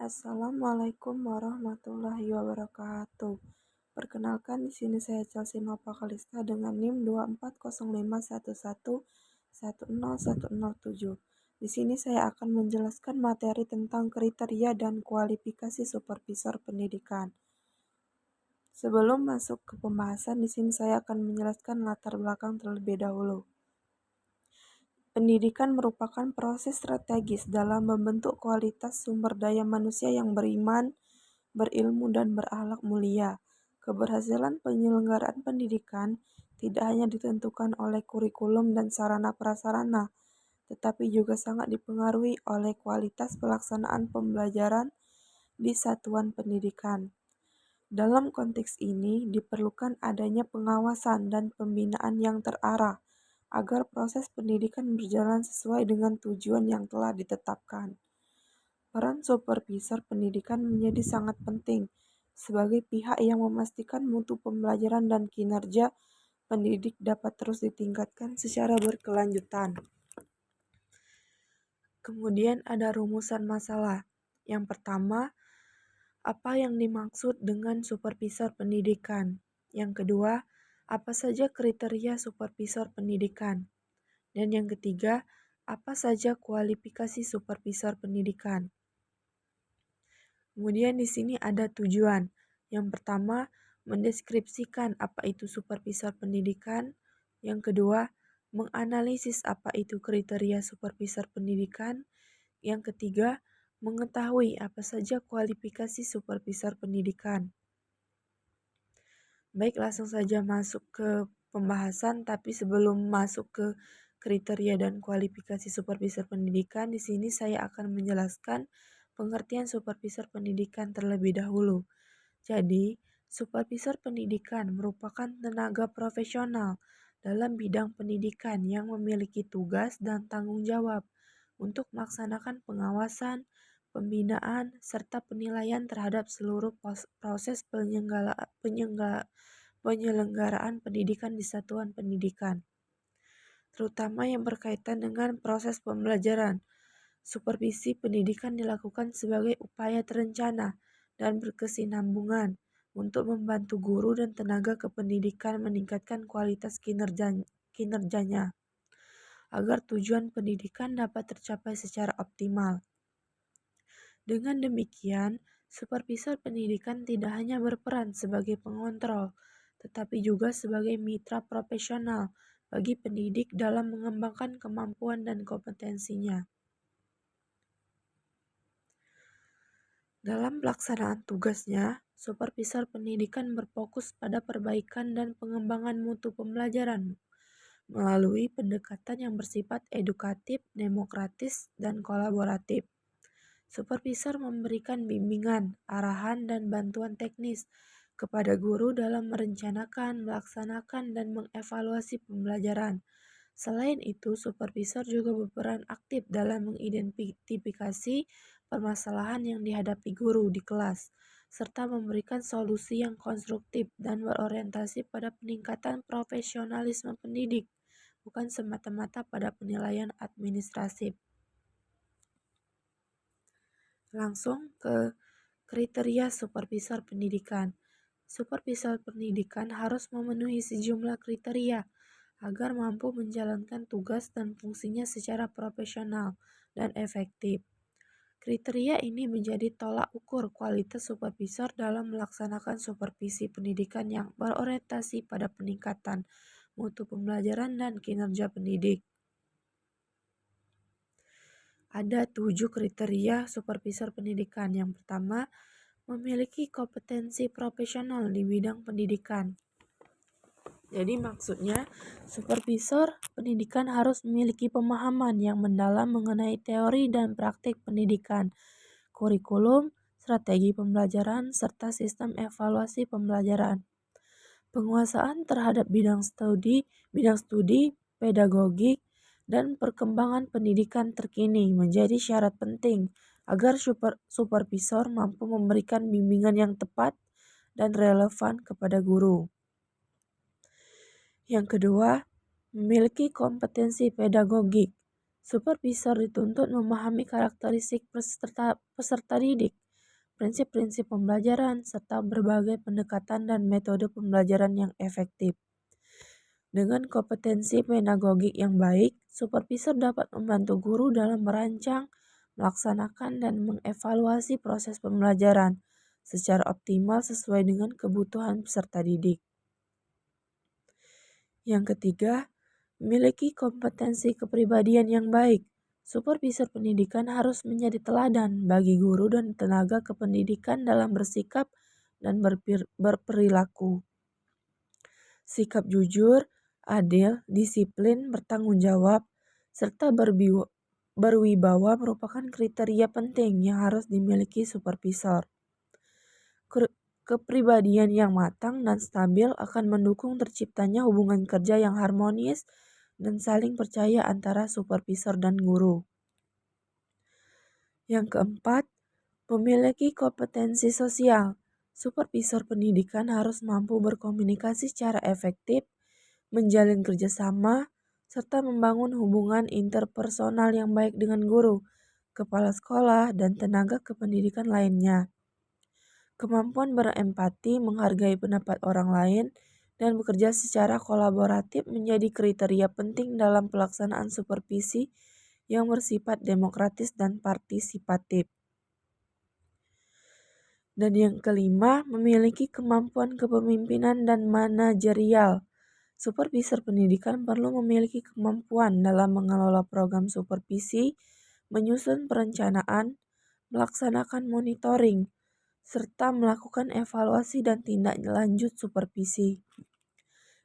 Assalamualaikum warahmatullahi wabarakatuh. Perkenalkan di sini saya Chelsea Nova Kalista dengan NIM 240511110107. Di sini saya akan menjelaskan materi tentang kriteria dan kualifikasi supervisor pendidikan. Sebelum masuk ke pembahasan, di sini saya akan menjelaskan latar belakang terlebih dahulu. Pendidikan merupakan proses strategis dalam membentuk kualitas sumber daya manusia yang beriman, berilmu, dan berakhlak mulia. Keberhasilan penyelenggaraan pendidikan tidak hanya ditentukan oleh kurikulum dan sarana prasarana, tetapi juga sangat dipengaruhi oleh kualitas pelaksanaan pembelajaran di satuan pendidikan. Dalam konteks ini, diperlukan adanya pengawasan dan pembinaan yang terarah agar proses pendidikan berjalan sesuai dengan tujuan yang telah ditetapkan. Peran supervisor pendidikan menjadi sangat penting sebagai pihak yang memastikan mutu pembelajaran dan kinerja pendidik dapat terus ditingkatkan secara berkelanjutan. Kemudian ada rumusan masalah. Yang pertama, apa yang dimaksud dengan supervisor pendidikan? Yang kedua, apa saja kriteria supervisor pendidikan? Dan yang ketiga, apa saja kualifikasi supervisor pendidikan? Kemudian di sini ada tujuan. Yang pertama, mendeskripsikan apa itu supervisor pendidikan. Yang kedua, menganalisis apa itu kriteria supervisor pendidikan. Yang ketiga, mengetahui apa saja kualifikasi supervisor pendidikan. Baik, langsung saja masuk ke pembahasan, tapi sebelum masuk ke kriteria dan kualifikasi supervisor pendidikan, di sini saya akan menjelaskan pengertian supervisor pendidikan terlebih dahulu. Jadi, supervisor pendidikan merupakan tenaga profesional dalam bidang pendidikan yang memiliki tugas dan tanggung jawab untuk melaksanakan pengawasan, pembinaan, serta penilaian terhadap seluruh proses penyelenggaraan pendidikan di satuan pendidikan, terutama yang berkaitan dengan proses pembelajaran. Supervisi pendidikan dilakukan sebagai upaya terencana dan berkesinambungan untuk membantu guru dan tenaga kependidikan meningkatkan kualitas kinerjanya, agar tujuan pendidikan dapat tercapai secara optimal. Dengan demikian, supervisor pendidikan tidak hanya berperan sebagai pengontrol, tetapi juga sebagai mitra profesional bagi pendidik dalam mengembangkan kemampuan dan kompetensinya. Dalam pelaksanaan tugasnya, supervisor pendidikan berfokus pada perbaikan dan pengembangan mutu pembelajaran melalui pendekatan yang bersifat edukatif, demokratis, dan kolaboratif. Supervisor memberikan bimbingan, arahan, dan bantuan teknis kepada guru dalam merencanakan, melaksanakan, dan mengevaluasi pembelajaran. Selain itu, supervisor juga berperan aktif dalam mengidentifikasi permasalahan yang dihadapi guru di kelas, serta memberikan solusi yang konstruktif dan berorientasi pada peningkatan profesionalisme pendidik, bukan semata-mata pada penilaian administratif. Langsung ke kriteria supervisor pendidikan. Supervisor pendidikan harus memenuhi sejumlah kriteria agar mampu menjalankan tugas dan fungsinya secara profesional dan efektif. Kriteria ini menjadi tolak ukur kualitas supervisor dalam melaksanakan supervisi pendidikan yang berorientasi pada peningkatan mutu pembelajaran dan kinerja pendidik. Ada 7 kriteria supervisor pendidikan. Yang pertama, memiliki kompetensi profesional di bidang pendidikan. Jadi maksudnya, supervisor pendidikan harus memiliki pemahaman yang mendalam mengenai teori dan praktik pendidikan, kurikulum, strategi pembelajaran, serta sistem evaluasi pembelajaran. Penguasaan terhadap bidang studi, pedagogik, dan perkembangan pendidikan terkini menjadi syarat penting agar supervisor mampu memberikan bimbingan yang tepat dan relevan kepada guru. Yang kedua, memiliki kompetensi pedagogik. Supervisor dituntut memahami karakteristik peserta didik, prinsip-prinsip pembelajaran, serta berbagai pendekatan dan metode pembelajaran yang efektif. Dengan kompetensi pedagogik yang baik, supervisor dapat membantu guru dalam merancang, melaksanakan, dan mengevaluasi proses pembelajaran secara optimal sesuai dengan kebutuhan peserta didik. Yang ketiga, memiliki kompetensi kepribadian yang baik. Supervisor pendidikan harus menjadi teladan bagi guru dan tenaga kependidikan dalam bersikap dan berperilaku. Sikap jujur, adil, disiplin, bertanggung jawab, serta berwibawa merupakan kriteria penting yang harus dimiliki supervisor. Kepribadian yang matang dan stabil akan mendukung terciptanya hubungan kerja yang harmonis dan saling percaya antara supervisor dan guru. Yang keempat, memiliki kompetensi sosial. Supervisor pendidikan harus mampu berkomunikasi secara efektif, menjalin kerjasama, serta membangun hubungan interpersonal yang baik dengan guru, kepala sekolah, dan tenaga kependidikan lainnya. Kemampuan berempati, menghargai pendapat orang lain, dan bekerja secara kolaboratif menjadi kriteria penting dalam pelaksanaan supervisi yang bersifat demokratis dan partisipatif. Dan yang kelima, memiliki kemampuan kepemimpinan dan manajerial. Supervisor pendidikan perlu memiliki kemampuan dalam mengelola program supervisi, menyusun perencanaan, melaksanakan monitoring, serta melakukan evaluasi dan tindak lanjut supervisi.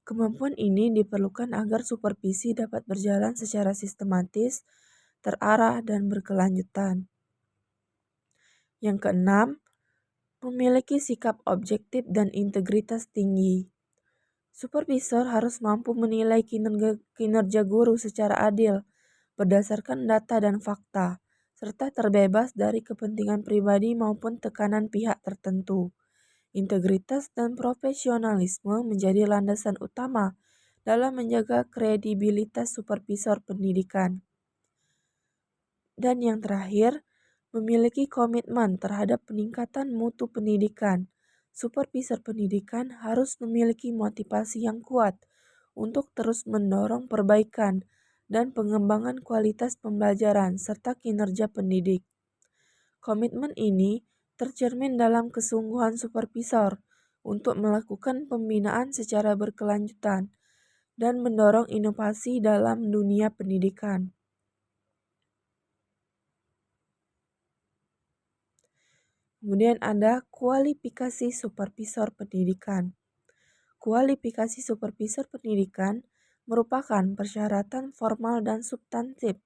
Kemampuan ini diperlukan agar supervisi dapat berjalan secara sistematis, terarah, dan berkelanjutan. Yang keenam, memiliki sikap objektif dan integritas tinggi. Supervisor harus mampu menilai kinerja guru secara adil, berdasarkan data dan fakta, serta terbebas dari kepentingan pribadi maupun tekanan pihak tertentu. Integritas dan profesionalisme menjadi landasan utama dalam menjaga kredibilitas supervisor pendidikan. Dan yang terakhir, memiliki komitmen terhadap peningkatan mutu pendidikan. Supervisor pendidikan harus memiliki motivasi yang kuat untuk terus mendorong perbaikan dan pengembangan kualitas pembelajaran serta kinerja pendidik. Komitmen ini tercermin dalam kesungguhan supervisor untuk melakukan pembinaan secara berkelanjutan dan mendorong inovasi dalam dunia pendidikan. Kemudian ada kualifikasi supervisor pendidikan. Kualifikasi supervisor pendidikan merupakan persyaratan formal dan substantif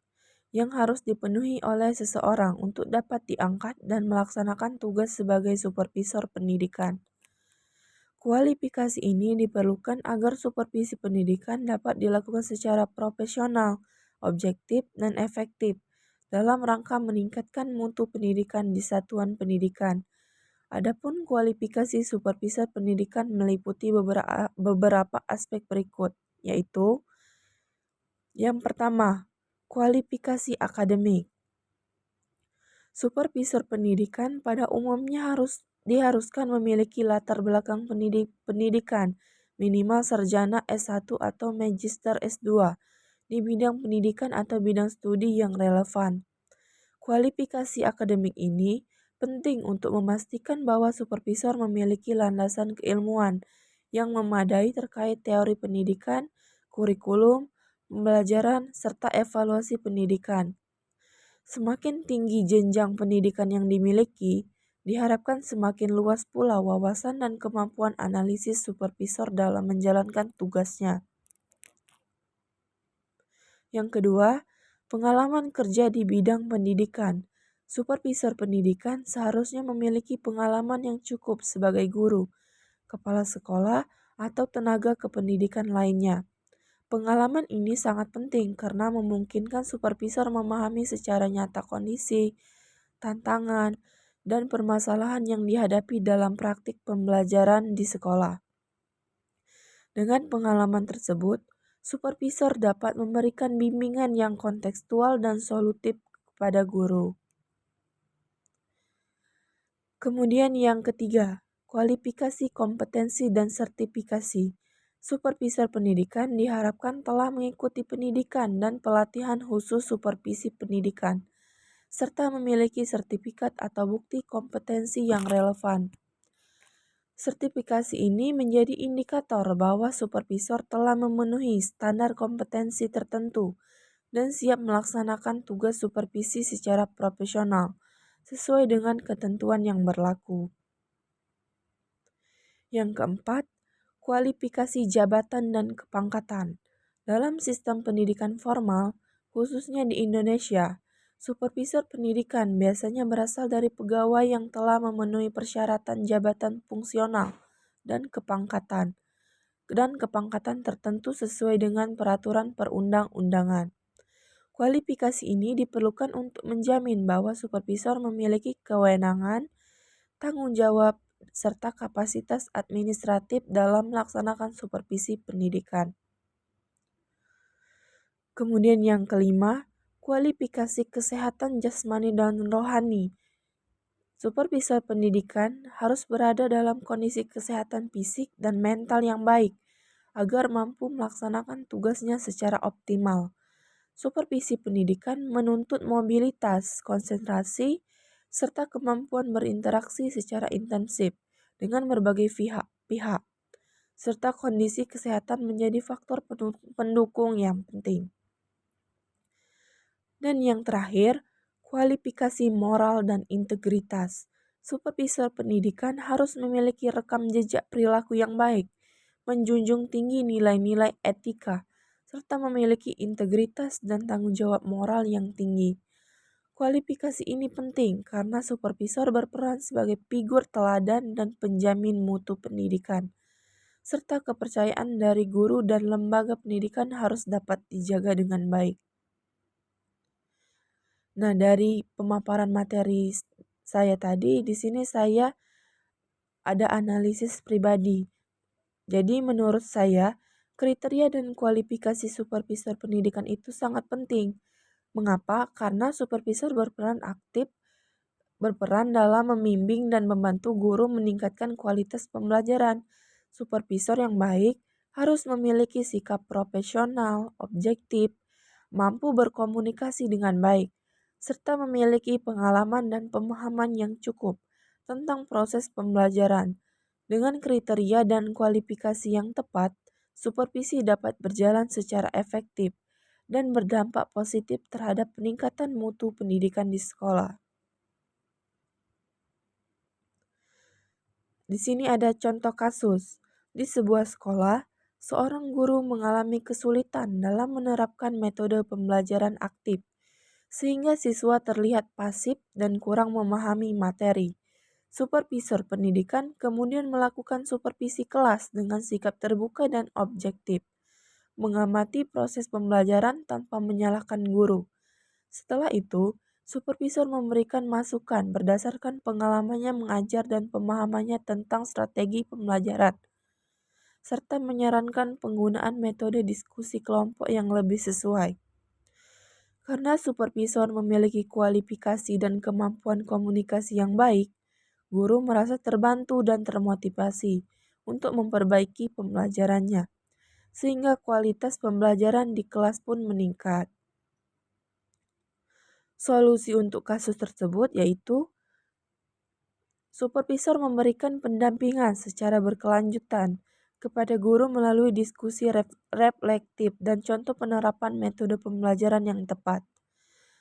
yang harus dipenuhi oleh seseorang untuk dapat diangkat dan melaksanakan tugas sebagai supervisor pendidikan. Kualifikasi ini diperlukan agar supervisi pendidikan dapat dilakukan secara profesional, objektif, dan efektif dalam rangka meningkatkan mutu pendidikan di satuan pendidikan. Adapun kualifikasi supervisor pendidikan meliputi beberapa aspek berikut, yaitu yang pertama, kualifikasi akademik. Supervisor pendidikan pada umumnya diharuskan memiliki latar belakang pendidikan, minimal sarjana S1 atau magister S2 di bidang pendidikan atau bidang studi yang relevan. Kualifikasi akademik ini penting untuk memastikan bahwa supervisor memiliki landasan keilmuan yang memadai terkait teori pendidikan, kurikulum, pembelajaran, serta evaluasi pendidikan. Semakin tinggi jenjang pendidikan yang dimiliki, diharapkan semakin luas pula wawasan dan kemampuan analisis supervisor dalam menjalankan tugasnya. Yang kedua, pengalaman kerja di bidang pendidikan. Supervisor pendidikan seharusnya memiliki pengalaman yang cukup sebagai guru, kepala sekolah, atau tenaga kependidikan lainnya. Pengalaman ini sangat penting karena memungkinkan supervisor memahami secara nyata kondisi, tantangan, dan permasalahan yang dihadapi dalam praktik pembelajaran di sekolah. Dengan pengalaman tersebut, supervisor dapat memberikan bimbingan yang kontekstual dan solutif kepada guru. Kemudian yang ketiga, kualifikasi kompetensi dan sertifikasi. Supervisor pendidikan diharapkan telah mengikuti pendidikan dan pelatihan khusus supervisi pendidikan, serta memiliki sertifikat atau bukti kompetensi yang relevan. Sertifikasi ini menjadi indikator bahwa supervisor telah memenuhi standar kompetensi tertentu dan siap melaksanakan tugas supervisi secara profesional sesuai dengan ketentuan yang berlaku. Yang keempat, kualifikasi jabatan dan kepangkatan. Dalam sistem pendidikan formal, khususnya di Indonesia, supervisor pendidikan biasanya berasal dari pegawai yang telah memenuhi persyaratan jabatan fungsional dan kepangkatan tertentu sesuai dengan peraturan perundang-undangan. Kualifikasi ini diperlukan untuk menjamin bahwa supervisor memiliki kewenangan, tanggung jawab, serta kapasitas administratif dalam melaksanakan supervisi pendidikan. Kemudian yang kelima, kualifikasi kesehatan jasmani dan rohani. Supervisor pendidikan harus berada dalam kondisi kesehatan fisik dan mental yang baik agar mampu melaksanakan tugasnya secara optimal. Supervisi pendidikan menuntut mobilitas, konsentrasi, serta kemampuan berinteraksi secara intensif dengan berbagai pihak, serta kondisi kesehatan menjadi faktor pendukung yang penting. Dan yang terakhir, kualifikasi moral dan integritas. Supervisor pendidikan harus memiliki rekam jejak perilaku yang baik, menjunjung tinggi nilai-nilai etika, serta memiliki integritas dan tanggung jawab moral yang tinggi. Kualifikasi ini penting karena supervisor berperan sebagai figur teladan dan penjamin mutu pendidikan, serta kepercayaan dari guru dan lembaga pendidikan harus dapat dijaga dengan baik. Nah, dari pemaparan materi saya tadi, di sini saya ada analisis pribadi. Jadi menurut saya, kriteria dan kualifikasi supervisor pendidikan itu sangat penting. Mengapa? Karena supervisor berperan dalam membimbing dan membantu guru meningkatkan kualitas pembelajaran. Supervisor yang baik harus memiliki sikap profesional, objektif, mampu berkomunikasi dengan baik, serta memiliki pengalaman dan pemahaman yang cukup tentang proses pembelajaran. Dengan kriteria dan kualifikasi yang tepat, supervisi dapat berjalan secara efektif dan berdampak positif terhadap peningkatan mutu pendidikan di sekolah. Di sini ada contoh kasus. Di sebuah sekolah, seorang guru mengalami kesulitan dalam menerapkan metode pembelajaran aktif, sehingga siswa terlihat pasif dan kurang memahami materi. Supervisor pendidikan kemudian melakukan supervisi kelas dengan sikap terbuka dan objektif, mengamati proses pembelajaran tanpa menyalahkan guru. Setelah itu, supervisor memberikan masukan berdasarkan pengalamannya mengajar dan pemahamannya tentang strategi pembelajaran, serta menyarankan penggunaan metode diskusi kelompok yang lebih sesuai. Karena supervisor memiliki kualifikasi dan kemampuan komunikasi yang baik, guru merasa terbantu dan termotivasi untuk memperbaiki pembelajarannya, sehingga kualitas pembelajaran di kelas pun meningkat. Solusi untuk kasus tersebut yaitu supervisor memberikan pendampingan secara berkelanjutan kepada guru melalui diskusi reflektif dan contoh penerapan metode pembelajaran yang tepat.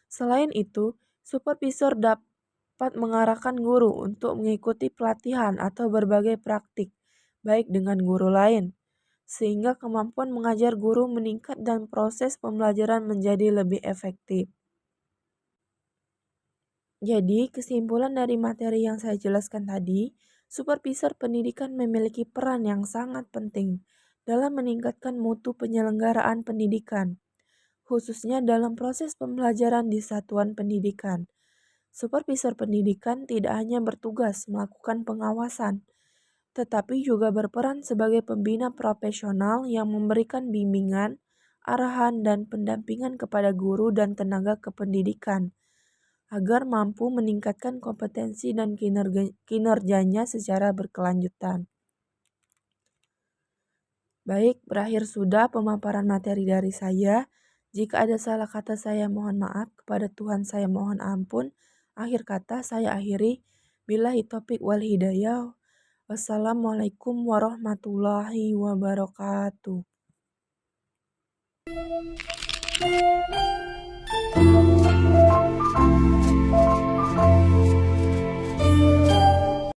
Selain itu, supervisor dapat mengarahkan guru untuk mengikuti pelatihan atau berbagai praktik, baik dengan guru lain, sehingga kemampuan mengajar guru meningkat dan proses pembelajaran menjadi lebih efektif. Jadi, kesimpulan dari materi yang saya jelaskan tadi, supervisor pendidikan memiliki peran yang sangat penting dalam meningkatkan mutu penyelenggaraan pendidikan, khususnya dalam proses pembelajaran di satuan pendidikan. Supervisor pendidikan tidak hanya bertugas melakukan pengawasan, tetapi juga berperan sebagai pembina profesional yang memberikan bimbingan, arahan, dan pendampingan kepada guru dan tenaga kependidikan agar mampu meningkatkan kompetensi dan kinerjanya secara berkelanjutan. Baik, berakhir sudah pemaparan materi dari saya. Jika ada salah kata saya mohon maaf, kepada Tuhan saya mohon ampun. Akhir kata saya akhiri. Billahi taufiq wal hidayah. Wassalamualaikum warahmatullahi wabarakatuh.